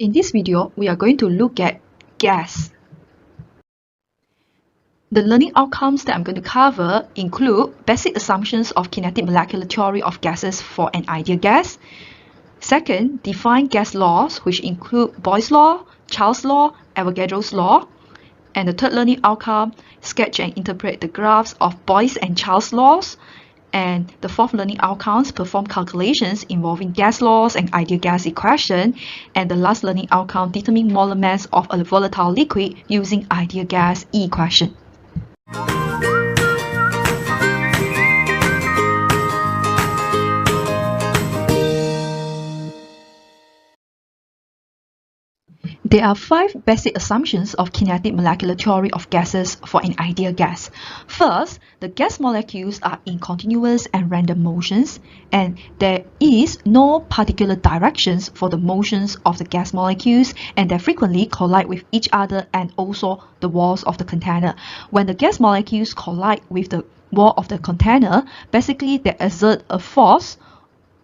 In this video, we are going to look at gas. The learning outcomes that I'm going to cover include basic assumptions of kinetic molecular theory of gases for an ideal gas. Second, define gas laws, which include Boyle's law, Charles' law, Avogadro's law. And the third learning outcome, sketch and interpret the graphs of Boyle's and Charles' laws. And the fourth learning outcomes, perform calculations involving gas laws and ideal gas equation. And the last learning outcome, determine molar mass of a volatile liquid using ideal gas equation. There are 5 basic assumptions of kinetic molecular theory of gases for an ideal gas. First, the gas molecules are in continuous and random motions, and there is no particular directions for the motions of the gas molecules, and they frequently collide with each other and also the walls of the container. When the gas molecules collide with the wall of the container, basically they exert a force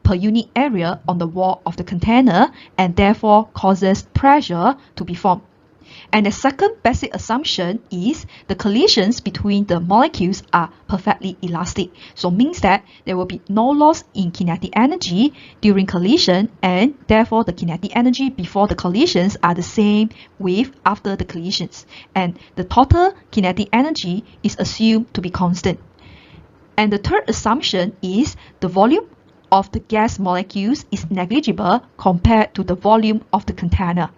per unit area on the wall of the container and therefore causes pressure to be formed. And the second basic assumption is the collisions between the molecules are perfectly elastic. So means that there will be no loss in kinetic energy during collision, and therefore the kinetic energy before the collisions are the same with after the collisions. And the total kinetic energy is assumed to be constant. And the third assumption is the volume of the gas molecules is negligible compared to the volume of the container.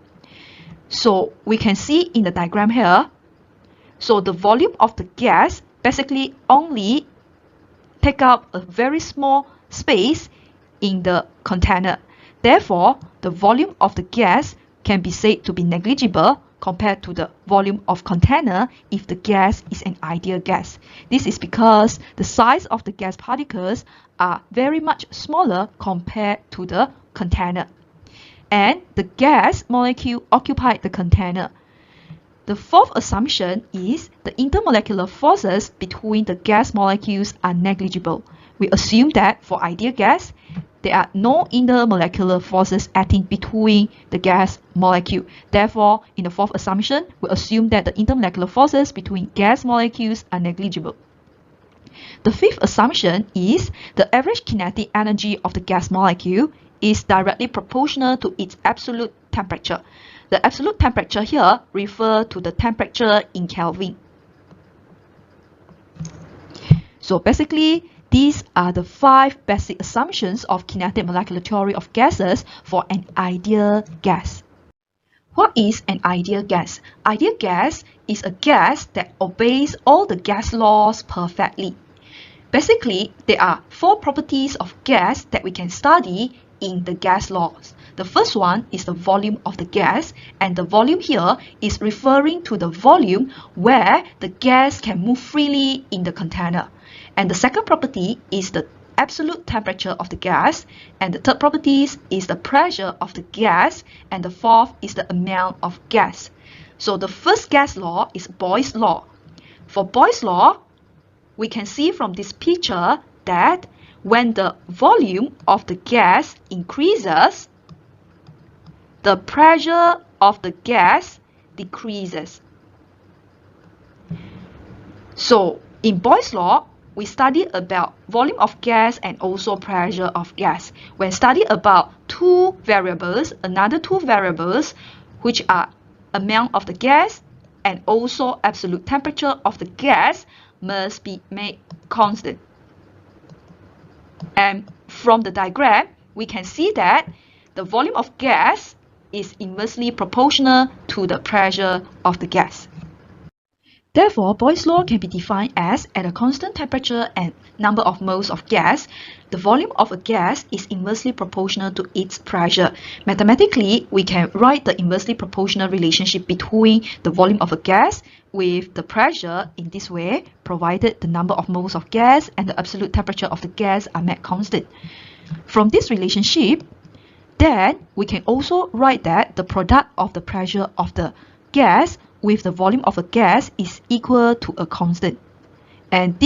So we can see in the diagram here, so the volume of the gas basically only take up a very small space in the container. Therefore, the volume of the gas can be said to be negligible compared to the volume of container if the gas is an ideal gas. This is because the size of the gas particles are very much smaller compared to the container. And the gas molecule occupied the container. The fourth assumption is the intermolecular forces between the gas molecules are negligible. We assume that for ideal gas, there are no intermolecular forces acting between the gas molecule. Therefore, in the fourth assumption, we assume that the intermolecular forces between gas molecules are negligible. The fifth assumption is the average kinetic energy of the gas molecule is directly proportional to its absolute temperature. The absolute temperature here refers to the temperature in Kelvin. So basically, these are the 5 basic assumptions of kinetic molecular theory of gases for an ideal gas. What is an ideal gas? Ideal gas is a gas that obeys all the gas laws perfectly. Basically, there are 4 properties of gas that we can study in the gas laws. The first one is the volume of the gas, and the volume here is referring to the volume where the gas can move freely in the container. And the second property is the absolute temperature of the gas, and the third property is the pressure of the gas, and the fourth is the amount of gas. So the first gas law is Boyle's law. For Boyle's law, we can see from this picture that when the volume of the gas increases, the pressure of the gas decreases. So in Boyle's law, we studied about volume of gas and also pressure of gas. When studied about 2 variables, another 2 variables, which are amount of the gas and also absolute temperature of the gas, must be made constant. And from the diagram, we can see that the volume of gas is inversely proportional to the pressure of the gas. Therefore, Boyle's law can be defined as, at a constant temperature and number of moles of gas, the volume of a gas is inversely proportional to its pressure. Mathematically, we can write the inversely proportional relationship between the volume of a gas with the pressure in this way, provided the number of moles of gas and the absolute temperature of the gas are made constant. From this relationship, then we can also write that the product of the pressure of the gas with the volume of a gas is equal to a constant. And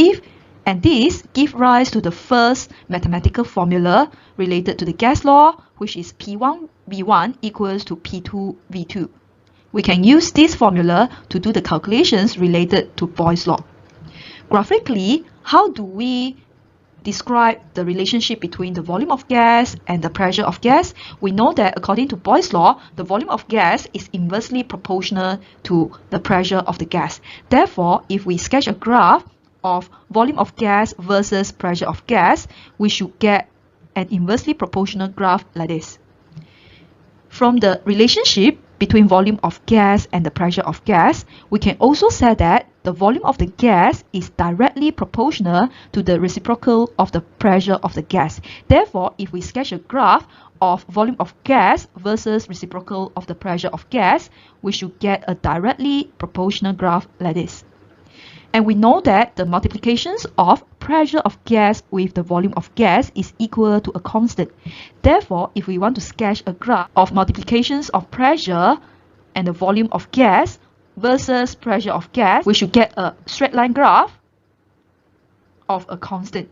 And this gives rise to the first mathematical formula related to the gas law, which is P1V1 equals to P2V2. We can use this formula to do the calculations related to Boyle's law. Graphically, how do we describe the relationship between the volume of gas and the pressure of gas? We know that according to Boyle's law, the volume of gas is inversely proportional to the pressure of the gas. Therefore, if we sketch a graph of volume of gas versus pressure of gas, we should get an inversely proportional graph like this. From the relationship between volume of gas and the pressure of gas, we can also say that the volume of the gas is directly proportional to the reciprocal of the pressure of the gas. Therefore, if we sketch a graph of volume of gas versus reciprocal of the pressure of gas, we should get a directly proportional graph like this. And we know that the multiplications of pressure of gas with the volume of gas is equal to a constant. Therefore, if we want to sketch a graph of multiplications of pressure and the volume of gas versus pressure of gas, we should get a straight line graph of a constant.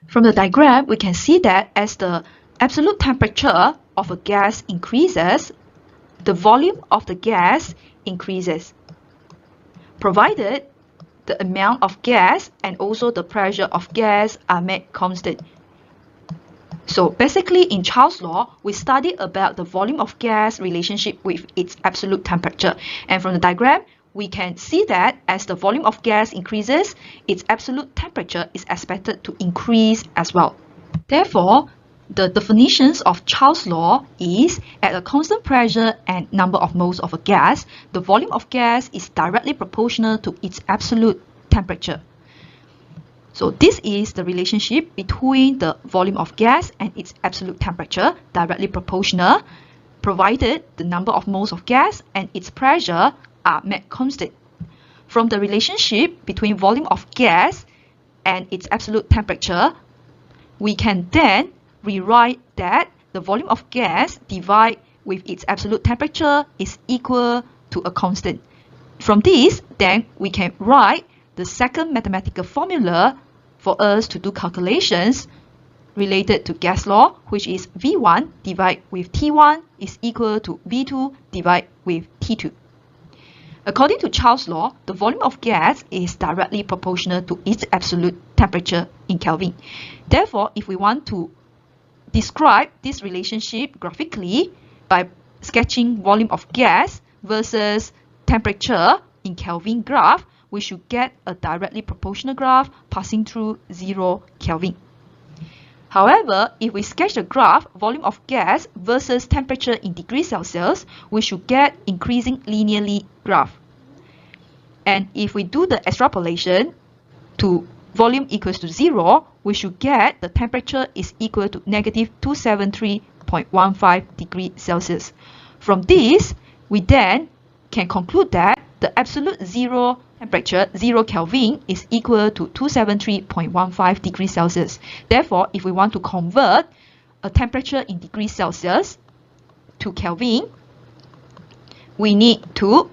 From the diagram, we can see that as the absolute temperature of a gas increases, the volume of the gas increases, provided the amount of gas and also the pressure of gas are made constant. So basically in Charles' law, we studied about the volume of gas relationship with its absolute temperature. And from the diagram, we can see that as the volume of gas increases, its absolute temperature is expected to increase as well. Therefore, the definitions of Charles' law is at a constant pressure and number of moles of a gas, the volume of gas is directly proportional to its absolute temperature. So this is the relationship between the volume of gas and its absolute temperature, directly proportional, provided the number of moles of gas and its pressure are made constant. From the relationship between volume of gas and its absolute temperature, we can then rewrite that the volume of gas divided with its absolute temperature is equal to a constant. From this, then we can write the second mathematical formula for us to do calculations related to gas law, which is V1 divided with T1 is equal to V2 divided with T2. According to Charles' law, the volume of gas is directly proportional to its absolute temperature in Kelvin. Therefore, if we want to describe this relationship graphically by sketching volume of gas versus temperature in Kelvin graph, we should get a directly proportional graph passing through 0 Kelvin. However, if we sketch the graph volume of gas versus temperature in degrees Celsius, we should get increasing linearly graph. And if we do the extrapolation to volume equals to 0, we should get the temperature is equal to negative 273.15 degrees Celsius. From this, we then can conclude that the absolute zero temperature, 0 Kelvin, is equal to 273.15 degrees Celsius. Therefore, if we want to convert a temperature in degrees Celsius to Kelvin, we need to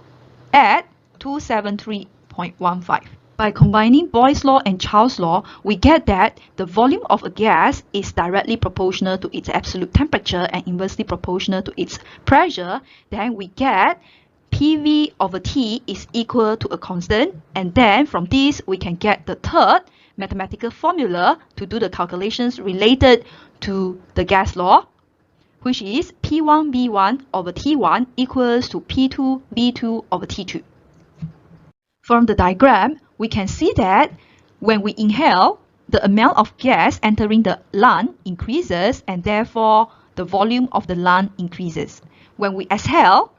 add 273.15. By combining Boyle's law and Charles' law, we get that the volume of a gas is directly proportional to its absolute temperature and inversely proportional to its pressure. Then we get PV over T is equal to a constant. And then from this, we can get the third mathematical formula to do the calculations related to the gas law, which is P1V1 over T1 equals to P2V2 over T2. From the diagram, we can see that when we inhale, the amount of gas entering the lung increases and therefore the volume of the lung increases. When we exhale,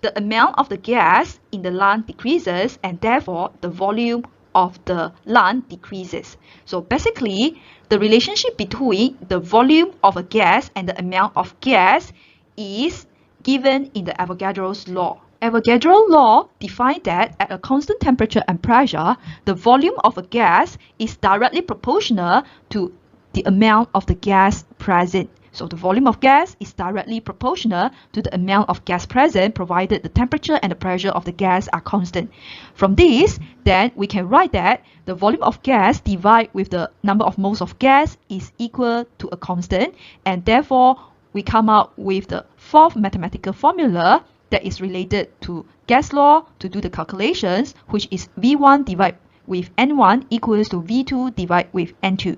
the amount of the gas in the lung decreases and therefore the volume of the lung decreases. So basically, the relationship between the volume of a gas and the amount of gas is given in the Avogadro's law. Avogadro Law defines that at a constant temperature and pressure, the volume of a gas is directly proportional to the amount of the gas present. So the volume of gas is directly proportional to the amount of gas present, provided the temperature and the pressure of the gas are constant. From this, then we can write that the volume of gas divided with the number of moles of gas is equal to a constant, and therefore we come out with the fourth mathematical formula that is related to gas law to do the calculations, which is V1 divided with N1 equals to V2 divided with N2.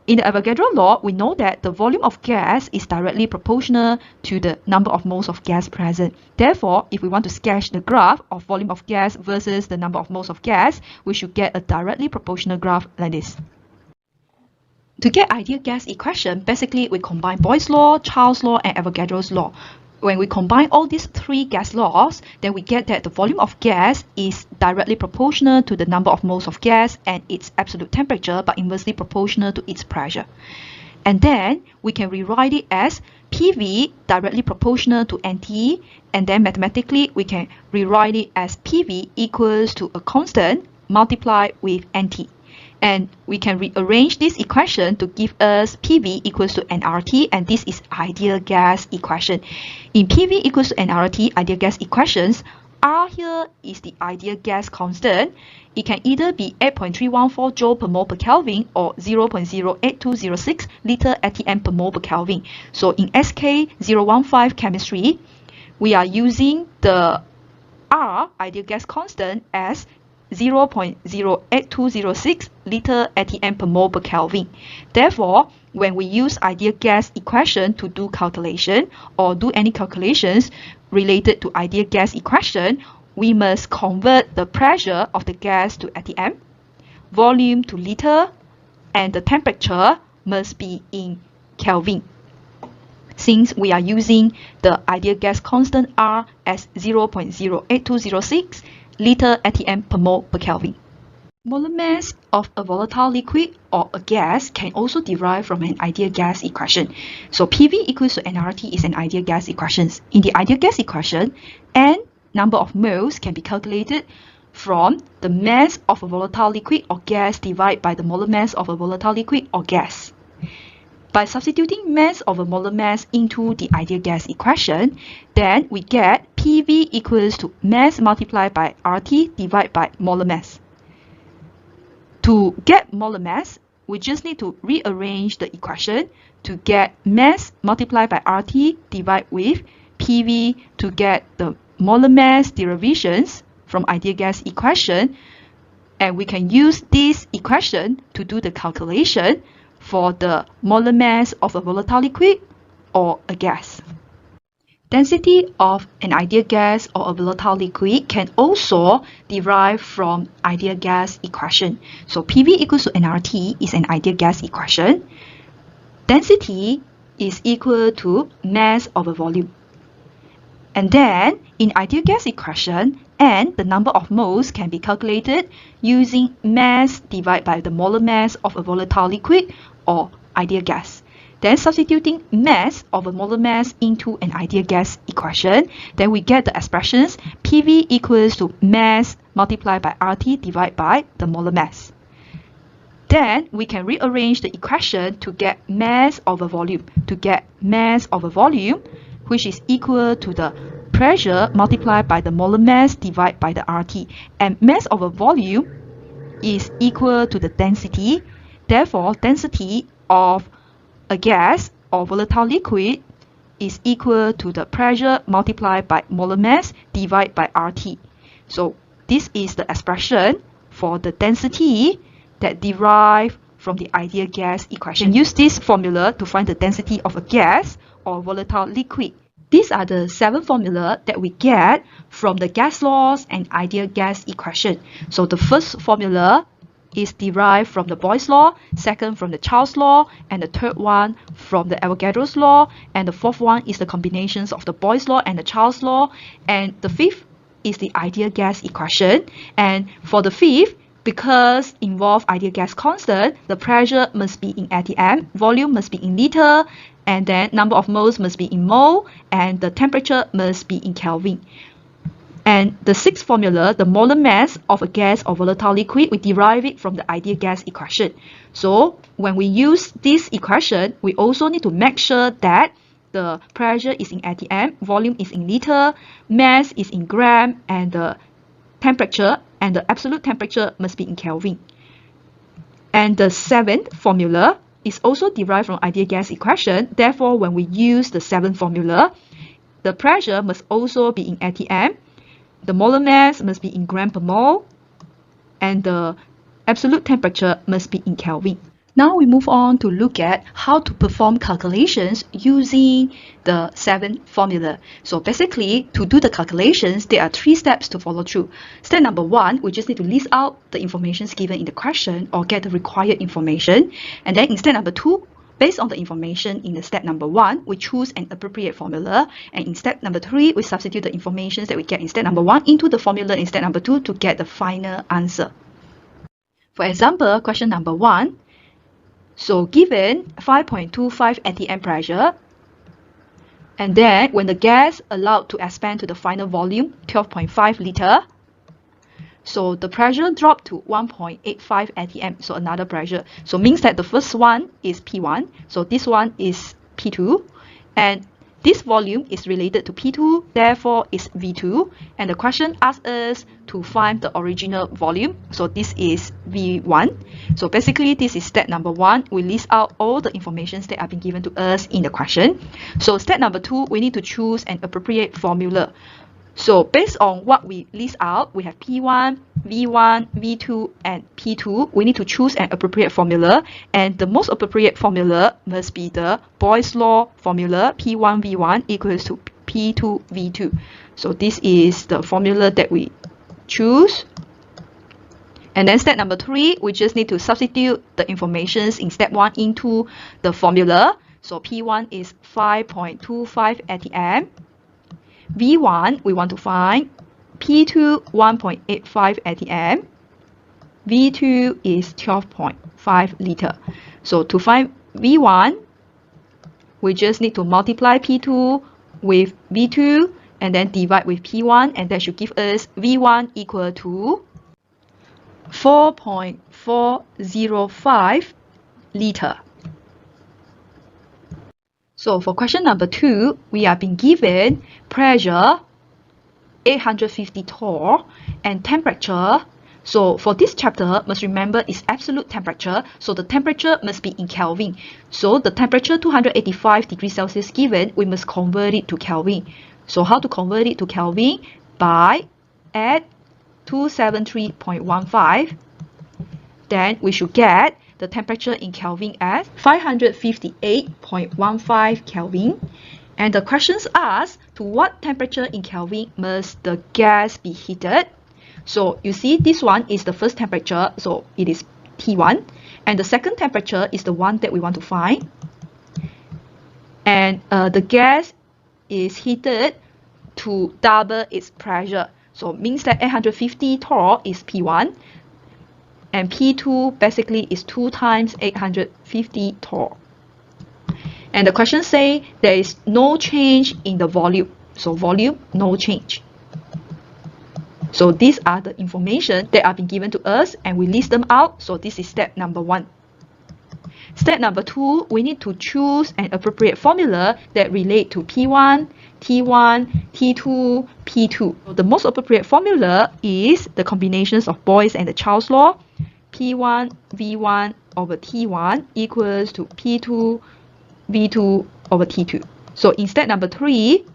In the Avogadro law, we know that the volume of gas is directly proportional to the number of moles of gas present. Therefore, if we want to sketch the graph of volume of gas versus the number of moles of gas, we should get a directly proportional graph like this. To get ideal gas equation, basically we combine Boyle's law, Charles' law, and Avogadro's law. When we combine all these three gas laws, then we get that the volume of gas is directly proportional to the number of moles of gas and its absolute temperature, but inversely proportional to its pressure. And then we can rewrite it as PV directly proportional to NT, and then mathematically we can rewrite it as PV equals to a constant multiplied with NT. And we can rearrange this equation to give us PV equals to nRT, and this is ideal gas equation. In PV equals to nRT ideal gas equations, R here is the ideal gas constant. It can either be 8.314 joule per mole per Kelvin or 0.08206 liter atm per mole per Kelvin. So in SK 015 chemistry, we are using the R ideal gas constant as 0.08206 liter atm per mole per Kelvin. Therefore, when we use ideal gas equation to do calculation or do any calculations related to ideal gas equation, we must convert the pressure of the gas to atm, volume to liter, and the temperature must be in Kelvin. Since we are using the ideal gas constant R as 0.08206 liter atm per mole per Kelvin. Molar mass of a volatile liquid or a gas can also derive from an ideal gas equation. So PV equals to nRT is an ideal gas equation. In the ideal gas equation, N number of moles can be calculated from the mass of a volatile liquid or gas divided by the molar mass of a volatile liquid or gas. By substituting mass over molar mass into the ideal gas equation, then we get PV equals to mass multiplied by RT divided by molar mass. To get molar mass, we just need to rearrange the equation to get mass multiplied by RT divided with PV to get the molar mass derivations from ideal gas equation, and we can use this equation to do the calculation for the molar mass of a volatile liquid or a gas. Density of an ideal gas or a volatile liquid can also derive from ideal gas equation. So PV equals to nRT is an ideal gas equation. Density is equal to mass over volume. And then in ideal gas equation, N, the number of moles, can be calculated using mass divided by the molar mass of a volatile liquid or ideal gas. Then substituting mass of a molar mass into an ideal gas equation, then we get the expressions PV equals to mass multiplied by RT divided by the molar mass. Then we can rearrange the equation to get mass over volume. To get mass over volume, which is equal to the pressure multiplied by the molar mass divided by the RT. And mass over volume is equal to the density. Therefore, density of a gas or volatile liquid is equal to the pressure multiplied by molar mass divided by RT. So this is the expression for the density that derive from the ideal gas equation. Use this formula to find the density of a gas or volatile liquid. These are the 7 formulas that we get from the gas laws and ideal gas equation. So the first formula is derived from the Boyle's law, second from the Charles' law, and the third one from the Avogadro's law, and the fourth one is the combinations of the Boyle's law and the Charles' law, and the fifth is the ideal gas equation. And for the fifth, because involve ideal gas constant, the pressure must be in atm, volume must be in liter, and then number of moles must be in mole, and the temperature must be in Kelvin. And the sixth formula, the molar mass of a gas or volatile liquid, we derive it from the ideal gas equation. So when we use this equation, we also need to make sure that the pressure is in atm, volume is in liter, mass is in gram, and the temperature and the absolute temperature must be in Kelvin. And the seventh formula is also derived from ideal gas equation. Therefore, when we use the seventh formula, the pressure must also be in atm, the molar mass must be in gram per mole, and the absolute temperature must be in Kelvin. Now we move on to look at how to perform calculations using the seventh formula. So basically, to do the calculations, there are 3 steps to follow through. Step number 1, we just need to list out the information given in the question or get the required information. And then in step number 2, based on the information in the step number 1, we choose an appropriate formula. And in step number 3, we substitute the information that we get in step number 1 into the formula in step number 2 to get the final answer. For example, question number 1. So given 5.25 atm pressure, and then when the gas allowed to expand to the final volume, 12.5 liter, so the pressure dropped to 1.85 atm, so another pressure. So means that the first one is P1, so this one is P2, and this volume is related to P2, therefore is V2, and the question asks us to find the original volume, so this is V1. So basically this is step number 1, we list out all the information that have been given to us in the question. So step number 2, we need to choose an appropriate formula. So based on what we list out, we have P1, V1, V2, and P2. We need to choose an appropriate formula, and the most appropriate formula must be the Boyle's law formula, P1, V1 equals to P2, V2. So this is the formula that we choose. And then step number 3, we just need to substitute the information in step 1 into the formula. So P1 is 5.25 atm. V1, we want to find P2, 1.85 atm. V2 is 12.5 liter. So to find V1, we just need to multiply P2 with V2 and then divide with P1, and that should give us V1 equal to 4.405 liter. So for question number 2, we are being given pressure 850 torr and temperature. So for this chapter, must remember is absolute temperature. So the temperature must be in Kelvin. So the temperature 285 degrees Celsius given, we must convert it to Kelvin. So how to convert it to Kelvin? By add 273.15. Then we should get the temperature in Kelvin as 558.15 Kelvin. And the questions ask, to what temperature in Kelvin must the gas be heated? So you see this one is the first temperature, so it is T1. And the second temperature is the one that we want to find. And the gas is heated to double its pressure. So it means that 850 torr is P1. And P2 basically is 2 times 850 torr. And the question say there is no change in the volume. So volume, no change. So these are the information that are being given to us and we list them out. So this is step number 1. Step number 2, we need to choose an appropriate formula that relate to P1, T1, T2, P2. So the most appropriate formula is the combinations of Boyle's and the Charles law. P1 V1 over T1 equals to P2 V2 over T2. So in step number 3,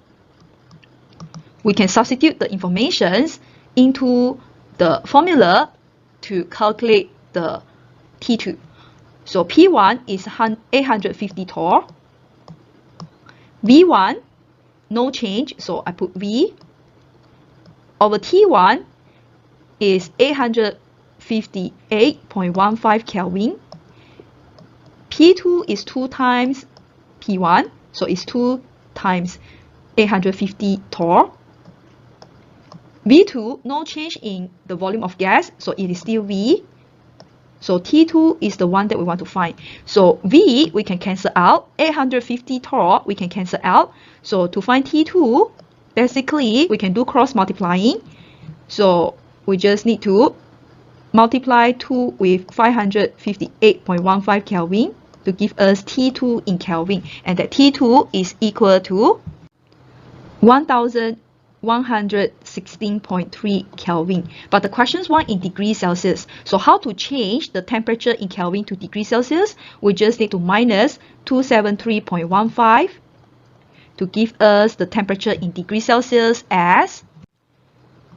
we can substitute the informations into the formula to calculate the T2. So P1 is 850 torr. V1, no change, so I put V. Over T1 is 858.15 Kelvin. P2 is 2 times P1, so it's 2 times 850 torr. V2, no change in the volume of gas, so it is still V. So T2 is the one that we want to find. So V, we can cancel out. 850 torr, we can cancel out. So to find T2, Basically, we can do cross multiplying. So we just need to multiply 2 with 558.15 Kelvin to give us T2 in Kelvin. And that T2 is equal to 1116.3 Kelvin. But the questions want in degrees Celsius. So how to change the temperature in Kelvin to degrees Celsius? We just need to minus 273.15 to give us the temperature in degrees Celsius as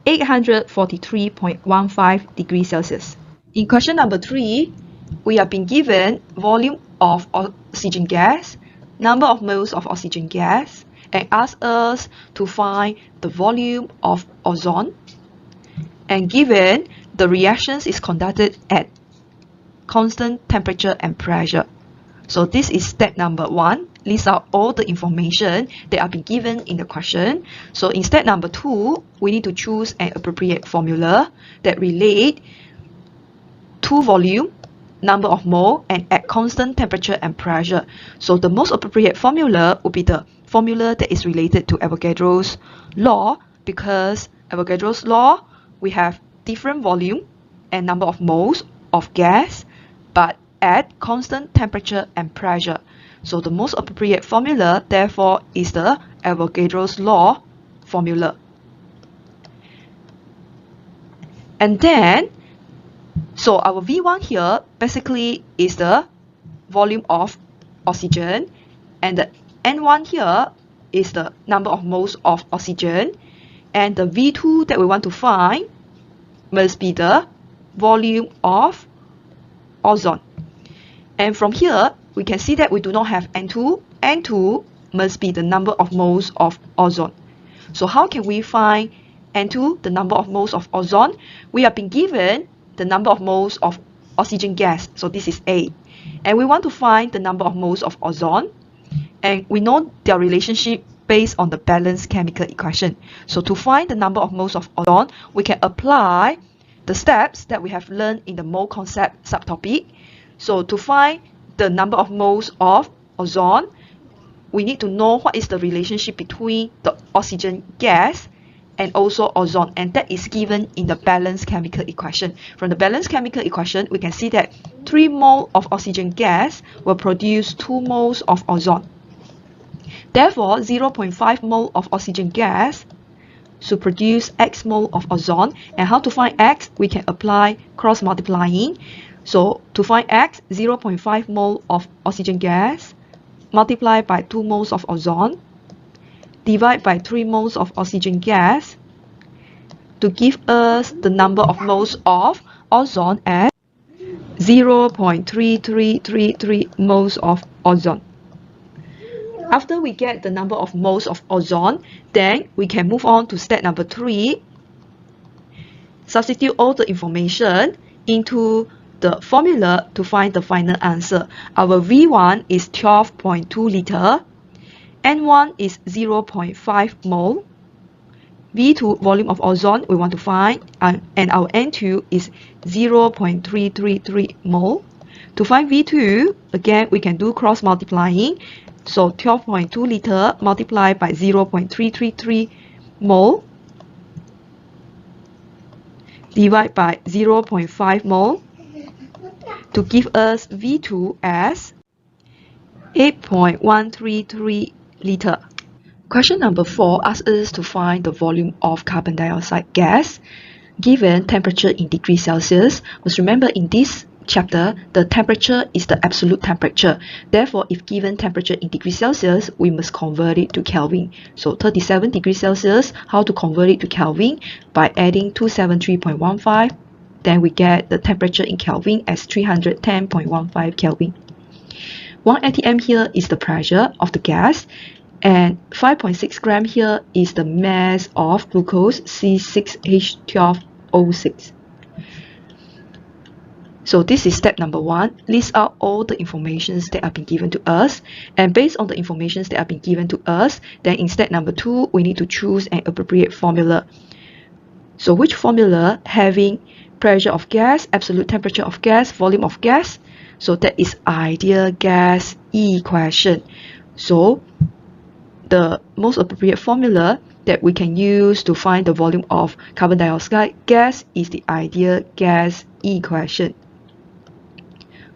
843.15 degrees Celsius. In question number 3, we have been given volume of oxygen gas, number of moles of oxygen gas, and asked us to find the volume of ozone. And given the reactions is conducted at constant temperature and pressure. So this is step number 1. List out all the information that have been given in the question. So in step number 2, we need to choose an appropriate formula that relate to volume, number of mole, and at constant temperature and pressure. So the most appropriate formula would be the formula that is related to Avogadro's law, because Avogadro's law, we have different volume and number of moles of gas, but at constant temperature and pressure. So the most appropriate formula, therefore, is the Avogadro's law formula. And then, so our V1 here basically is the volume of oxygen, and the N1 here is the number of moles of oxygen, and the V2 that we want to find must be the volume of ozone. And from here, we can see that we do not have N2. N2 must be the number of moles of ozone. So how can we find N2, the number of moles of ozone? We have been given the number of moles of oxygen gas. So this is A. And we want to find the number of moles of ozone. And we know their relationship based on the balanced chemical equation. So to find the number of moles of ozone, we can apply the steps that we have learned in the mole concept subtopic. So to find the number of moles of ozone, we need to know what is the relationship between the oxygen gas and also ozone, and that is given in the balanced chemical equation. From the balanced chemical equation, we can see that 3 mole of oxygen gas will produce 2 moles of ozone. Therefore, 0.5 mole of oxygen gas should produce X mole of ozone. And how to find X? We can apply cross multiplying. So to find X, 0.5 mole of oxygen gas multiplied by 2 moles of ozone, divide by 3 moles of oxygen gas to give us the number of moles of ozone as 0.3333 moles of ozone. After we get the number of moles of ozone, then we can move on to step number 3. Substitute all the information into the formula to find the final answer. Our V1 is 12.2 liter, N1 is 0.5 mole, V2 volume of ozone we want to find, and our N2 is 0.333 mole. To find V2, again we can do cross multiplying. So 12.2 liter multiplied by 0.333 mole divide by 0.5 mole to give us V2 as 8.133 liter. Question number 4 asks us to find the volume of carbon dioxide gas given temperature in degrees Celsius. Must remember in this chapter, the temperature is the absolute temperature. Therefore, if given temperature in degrees Celsius, we must convert it to Kelvin. So 37 degrees Celsius, how to convert it to Kelvin? By adding 273.15, then we get the temperature in Kelvin as 310.15 Kelvin. 1 atm here is the pressure of the gas, and 5.6 gram here is the mass of glucose C6H12O6. So this is step number 1. List out all the information that have been given to us, and based on the information that have been given to us, then in step number 2, we need to choose an appropriate formula. So which formula having pressure of gas, absolute temperature of gas, volume of gas? So that is ideal gas equation. So the most appropriate formula that we can use to find the volume of carbon dioxide gas is the ideal gas equation.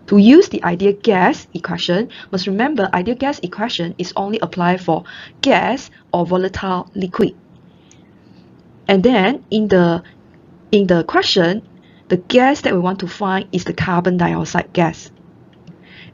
To use the ideal gas equation, must remember ideal gas equation is only applied for gas or volatile liquid. And then in the question, the gas that we want to find is the carbon dioxide gas.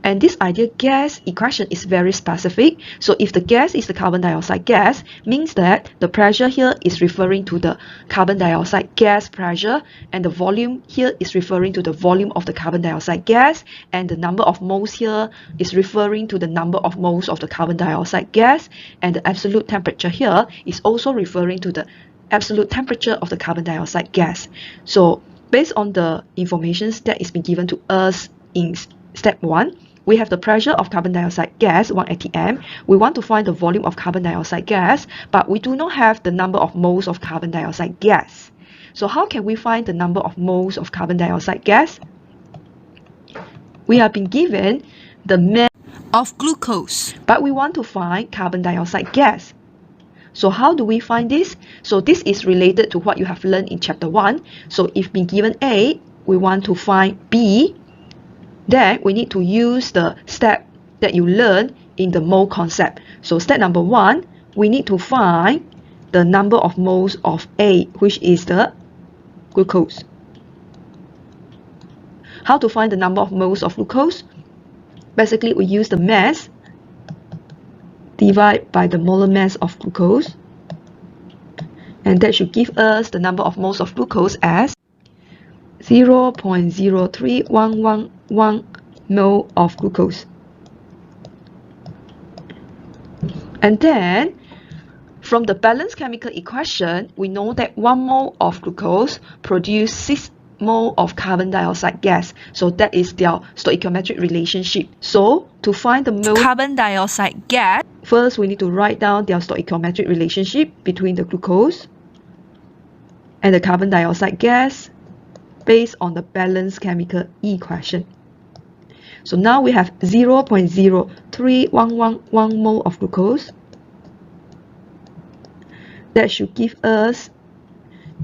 And this ideal gas equation is very specific. So if the gas is the carbon dioxide gas, means that the pressure here is referring to the carbon dioxide gas pressure, and the volume here is referring to the volume of the carbon dioxide gas, and the number of moles here is referring to the number of moles of the carbon dioxide gas, and the absolute temperature here is also referring to the absolute temperature of the carbon dioxide gas. So based on the information that is been given to us in step 1, we have the pressure of carbon dioxide gas, 1 atm. We want to find the volume of carbon dioxide gas, but we do not have the number of moles of carbon dioxide gas. So how can we find the number of moles of carbon dioxide gas? We have been given the mass of glucose, but we want to find carbon dioxide gas. So how do we find this? So this is related to what you have learned in chapter 1. So if been given A, we want to find B, then we need to use the step that you learned in the mole concept. So step number 1, we need to find the number of moles of A, which is the glucose. How to find the number of moles of glucose? Basically, we use the mass divided by the molar mass of glucose, and that should give us the number of moles of glucose as 0.03111 mole of glucose. And then from the balanced chemical equation, we know that 1 mole of glucose produces 6 mole of carbon dioxide gas. So that is their stoichiometric relationship. So to find the mole carbon dioxide gas, first we need to write down their stoichiometric relationship between the glucose and the carbon dioxide gas based on the balanced chemical equation. So now we have 0.03111 mole of glucose. That should give us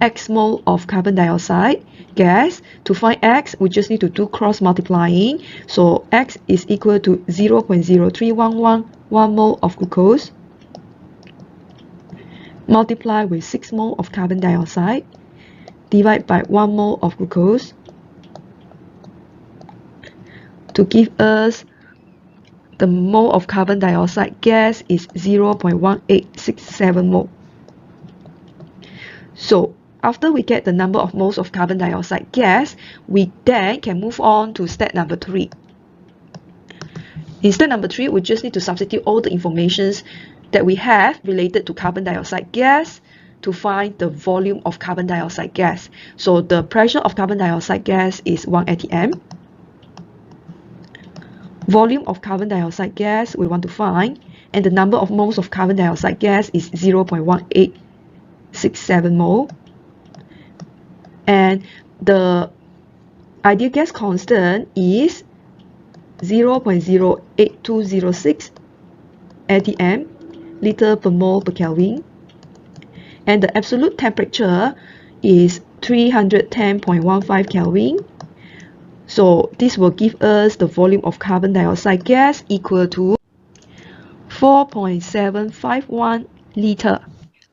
X mole of carbon dioxide gas. To find X, we just need to do cross multiplying. So X is equal to 0.03111 mole of glucose multiply with 6 mole of carbon dioxide divide by 1 mole of glucose to give us the mole of carbon dioxide gas is 0.1867 mole. So after we get the number of moles of carbon dioxide gas, we then can move on to step number 3. In step number 3, we just need to substitute all the information that we have related to carbon dioxide gas to find the volume of carbon dioxide gas. So the pressure of carbon dioxide gas is 1 atm. Volume of carbon dioxide gas we want to find, and the number of moles of carbon dioxide gas is 0.1867 mole. And the ideal gas constant is 0.08206 atm liter per mole per Kelvin, and the absolute temperature is 310.15 Kelvin. So this will give us the volume of carbon dioxide gas equal to 4.751 liter.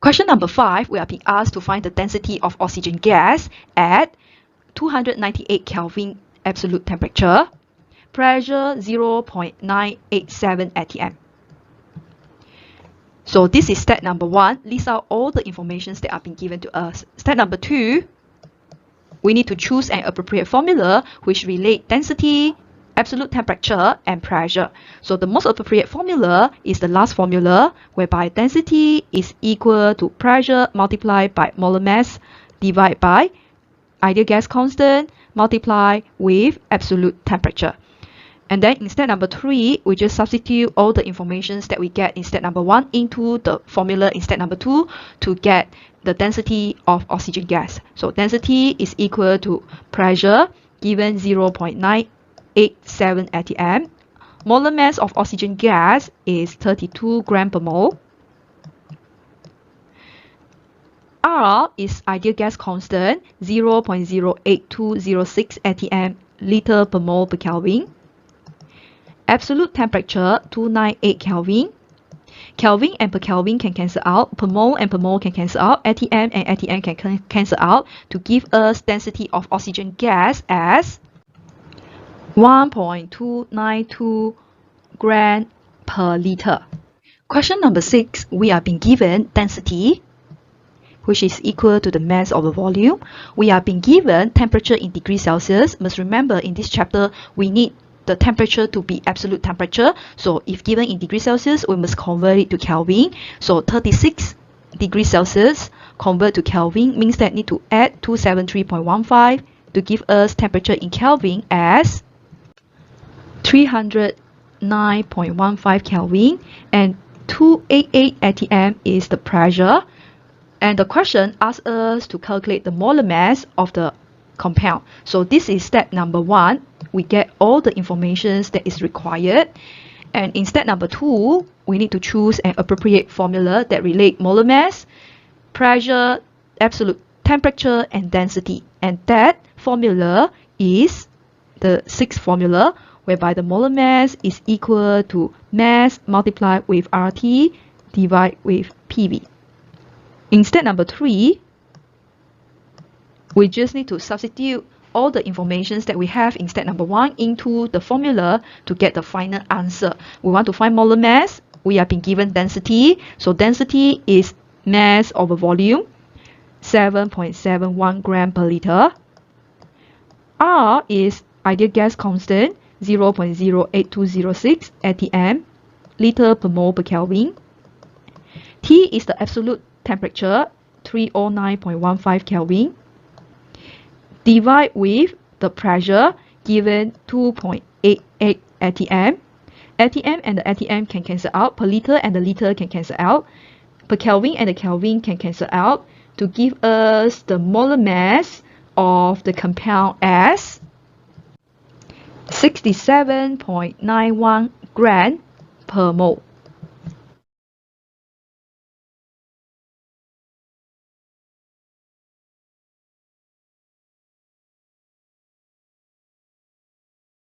Question number 5, we are being asked to find the density of oxygen gas at 298 Kelvin absolute temperature, pressure 0.987 atm. So this is step number 1. List out all the information that are being given to us. Step number 2, we need to choose an appropriate formula which relate density, absolute temperature, and pressure. So the most appropriate formula is the last formula, whereby density is equal to pressure multiplied by molar mass divided by ideal gas constant multiplied with absolute temperature. And then in step number 3, we just substitute all the information that we get in step number 1 into the formula in step number 2 to get the density of oxygen gas. So density is equal to pressure given 0.987 atm. Molar mass of oxygen gas is 32 gram per mole. R is ideal gas constant 0.08206 atm liter per mole per Kelvin. Absolute temperature 298 Kelvin. Kelvin and per Kelvin can cancel out, per mole and per mole can cancel out, atm and atm can cancel out to give us density of oxygen gas as 1.292 gram per liter. Question number 6, we are being given density, which is equal to the mass of the volume. We are being given temperature in degrees Celsius. Must remember in this chapter, we need the temperature to be absolute temperature. So if given in degrees Celsius, we must convert it to Kelvin. So 36 degrees Celsius convert to Kelvin means that need to add 273.15 to give us temperature in Kelvin as 309.15 Kelvin, and 288 atm is the pressure. And the question asks us to calculate the molar mass of the compound. So this is step number 1. We get all the information that is required. And in step number 2, we need to choose an appropriate formula that relate molar mass, pressure, absolute temperature, and density. And that formula is the 6th formula, whereby the molar mass is equal to mass multiplied with RT divided with PV. In step number 3, we just need to substitute all the information that we have in step number 1 into the formula to get the final answer. We want to find molar mass. We have been given density. So density is mass over volume, 7.71 gram per liter. R is ideal gas constant, 0.08206 atm liter per mole per Kelvin. T is the absolute temperature, 309.15 Kelvin. Divide with the pressure given 2.88 atm. Atm and the atm can cancel out. Per liter and the liter can cancel out. Per Kelvin and the Kelvin can cancel out to give us the molar mass of the compound as 67.91 gram per mole.